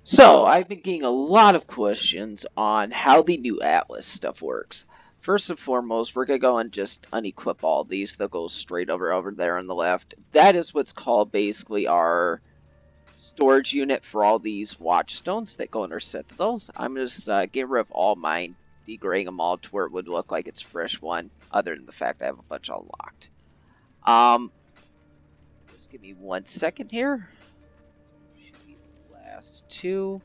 So, I've been getting a lot of questions on how the new Atlas stuff works. First and foremost, we're going to go and just unequip all these. They'll go straight over there on the left. That is what's called basically our storage unit for all these watchstones that go intersect those. I'm just getting rid of all mine, degrading them all to where it would look like it's a fresh one, other than the fact I have a bunch unlocked. Just give me 1 second here. Last two.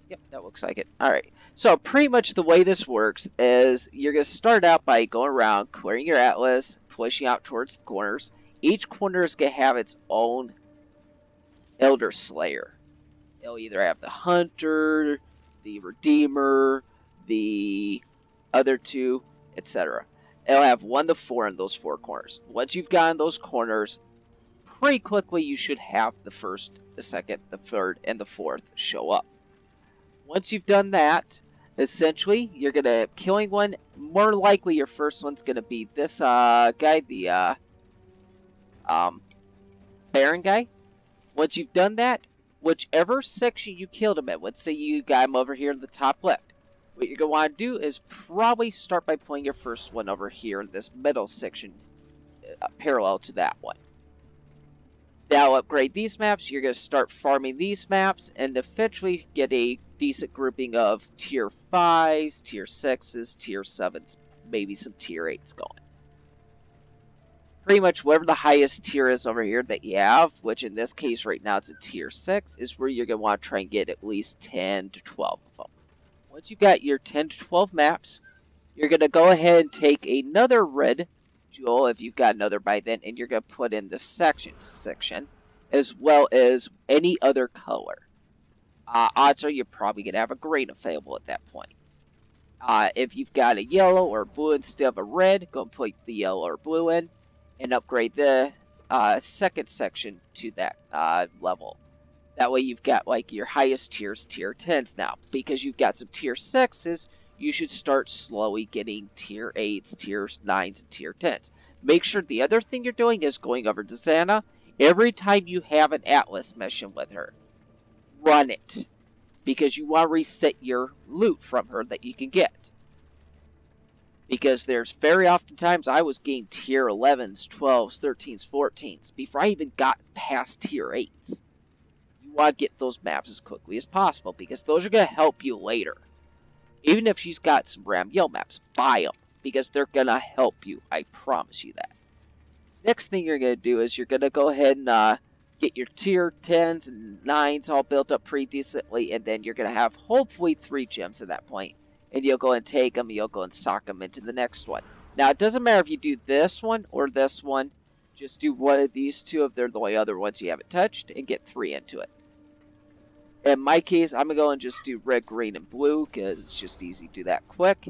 Yep, that looks like it. Alright, so pretty much the way this works is you're going to start out by going around, clearing your atlas, pushing out towards the corners. Each corner is going to have its own Elder Slayer. It'll either have the Hunter, the Redeemer, the other two, etc. It'll have 1 to 4 in those 4 corners. Once you've gotten those corners, pretty quickly you should have the first, the second, the third, and the fourth show up. Once you've done that, essentially you're gonna killing one. More likely your first one's gonna be this guy, the Baron guy. Once you've done that, whichever section you killed him at, let's say you got him over here in the top left, what you're gonna want to do is probably start by putting your first one over here in this middle section, parallel to that one. Now upgrade these maps, you're going to start farming these maps and eventually get a decent grouping of tier 5s, tier 6s, tier 7s, maybe some tier 8s going. Pretty much whatever the highest tier is over here that you have, which in this case right now it's a tier 6, is where you're going to want to try and get at least 10 to 12 of them. Once you've got your 10 to 12 maps, you're going to go ahead and take another red jewel, if you've got another by then, and you're going to put in the section, as well as any other color. Odds are you're probably going to have a green available at that point. If you've got a yellow or blue instead of a red, go and put the yellow or blue in, and upgrade the second section to that level. That way you've got like your highest tiers, tier 10s now. Because you've got some tier 6s, you should start slowly getting tier 8s, tier 9s, and tier 10s. Make sure the other thing you're doing is going over to Xana. Every time you have an Atlas mission with her, run it. Because you want to reset your loot from her that you can get. Because there's very often times I was getting tier 11s, 12s, 13s, 14s before I even got past tier 8s. You want to get those maps as quickly as possible because those are going to help you later. Even if she's got some Ramyell maps, buy them because they're going to help you. I promise you that. Next thing you're going to do is you're going to go ahead and get your tier 10s and 9s all built up pretty decently, and then you're going to have hopefully 3 gems at that point. And you'll go and take them, you'll go and sock them into the next one. Now, it doesn't matter if you do this one or this one. Just do one of these two if they're the only other ones you haven't touched, and get 3 into it. In my case, I'm going to go and just do red, green, and blue, because it's just easy to do that quick.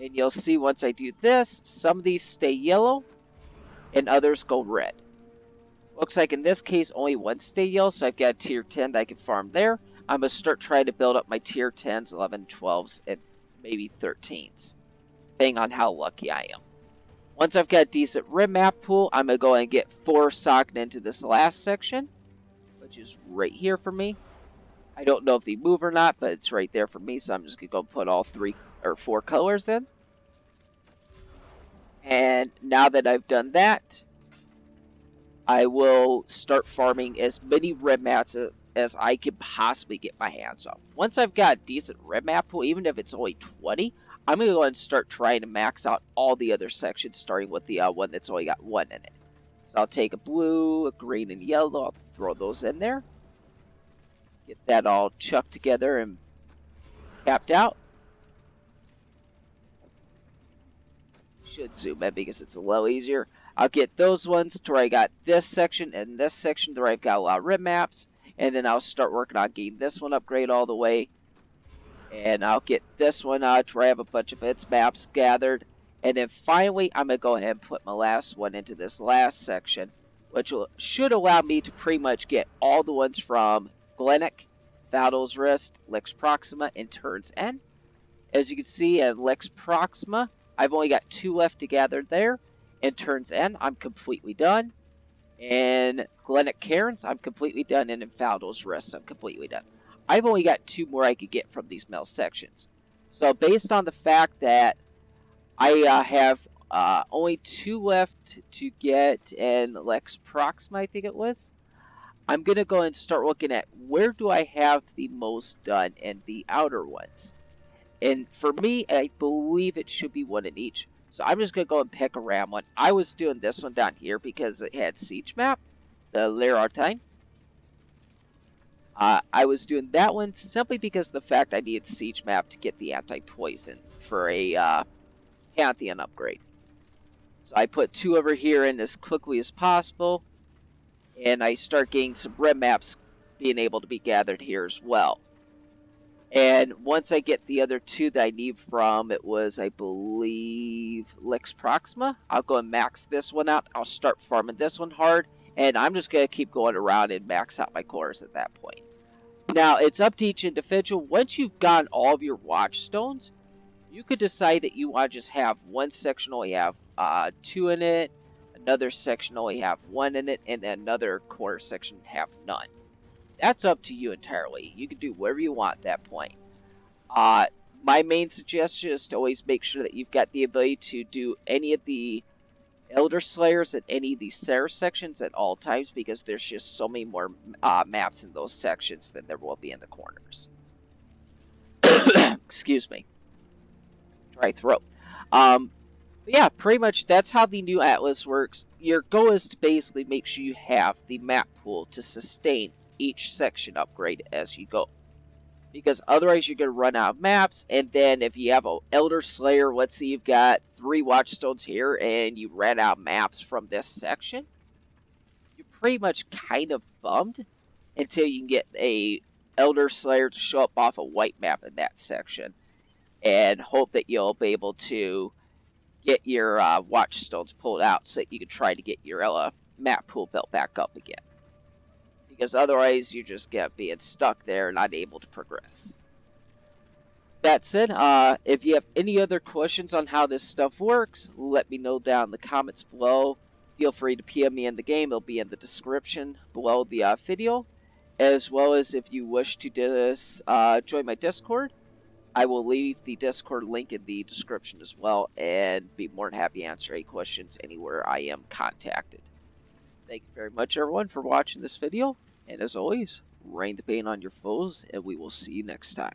And you'll see once I do this, some of these stay yellow, and others go red. Looks like in this case, only one stay yellow, so I've got a tier 10 that I can farm there. I'm going to start trying to build up my tier 10s, 11, 12s, and maybe 13s, depending on how lucky I am. Once I've got a decent rim map pool, I'm going to go and get 4 socked into this last section, which is right here for me. I don't know if they move or not, but it's right there for me, so I'm just going to go put all 3 or 4 colors in. And now that I've done that, I will start farming as many red mats as I can possibly get my hands on. Once I've got a decent red map pool, even if it's only 20, I'm going to go ahead and start trying to max out all the other sections, starting with the one that's only got 1 in it. So I'll take a blue, a green, and yellow. I'll throw those in there. Get that all chucked together and capped out. Should zoom in because it's a little easier. I'll get those ones to where I got this section and this section to where I've got a lot of rim maps. And then I'll start working on getting this one upgrade all the way. And I'll get this one out to where I have a bunch of its maps gathered. And then finally, I'm going to go ahead and put my last one into this last section, which should allow me to pretty much get all the ones from Glennick, Vatal's Wrist, Lex Proxima, and Turns End. As you can see, at Lex Proxima, I've only got 2 left to gather there. And Turns End, I'm completely done. And Glennick Cairns, I'm completely done, and in Faldal's Rest, I'm completely done. I've only got 2 more I could get from these mill sections. So based on the fact that I have only 2 left to get in Lex Proxima, I think it was, I'm going to go and start looking at where do I have the most done in the outer ones. And for me, I believe it should be one in each. So I'm just going to go and pick a RAM one. I was doing this one down here because it had Siege Map, the Lair Artine. I was doing that one simply because of the fact I needed Siege Map to get the anti-poison for a Pantheon upgrade. So I put 2 over here in as quickly as possible, and I start getting some red maps being able to be gathered here as well. And once I get the other 2 that I need from, it was, I believe, Lex Proxima, I'll go and max this one out. I'll start farming this one hard, and I'm just going to keep going around and max out my cores at that point. Now, it's up to each individual. Once you've gotten all of your watchstones, you could decide that you want to just have one section only have 2 in it, another section only have 1 in it, and then another core section have none. That's up to you entirely. You can do whatever you want at that point. My main suggestion is to always make sure that you've got the ability to do any of the Elder Slayers at any of these Sirus sections at all times, because there's just so many more maps in those sections than there will be in the corners. Excuse me. Dry throat. Yeah, pretty much that's how the new Atlas works. Your goal is to basically make sure you have the map pool to sustain each section upgrade as you go. Because otherwise you're going to run out of maps, and then if you have an Elder Slayer, let's say you've got 3 Watchstones here, and you ran out of maps from this section, you're pretty much kind of bummed until you can get a Elder Slayer to show up off a white map in that section, and hope that you'll be able to get your Watchstones pulled out so that you can try to get your map pool built back up again. Because otherwise you're just being stuck there and not able to progress. That said, if you have any other questions on how this stuff works, let me know down in the comments below. Feel free to PM me in the game. It'll be in the description below the video. As well as if you wish to join my Discord, I will leave the Discord link in the description as well, and be more than happy to answer any questions anywhere I am contacted. Thank you very much, everyone, for watching this video, and as always, rain the pain on your foes, and we will see you next time.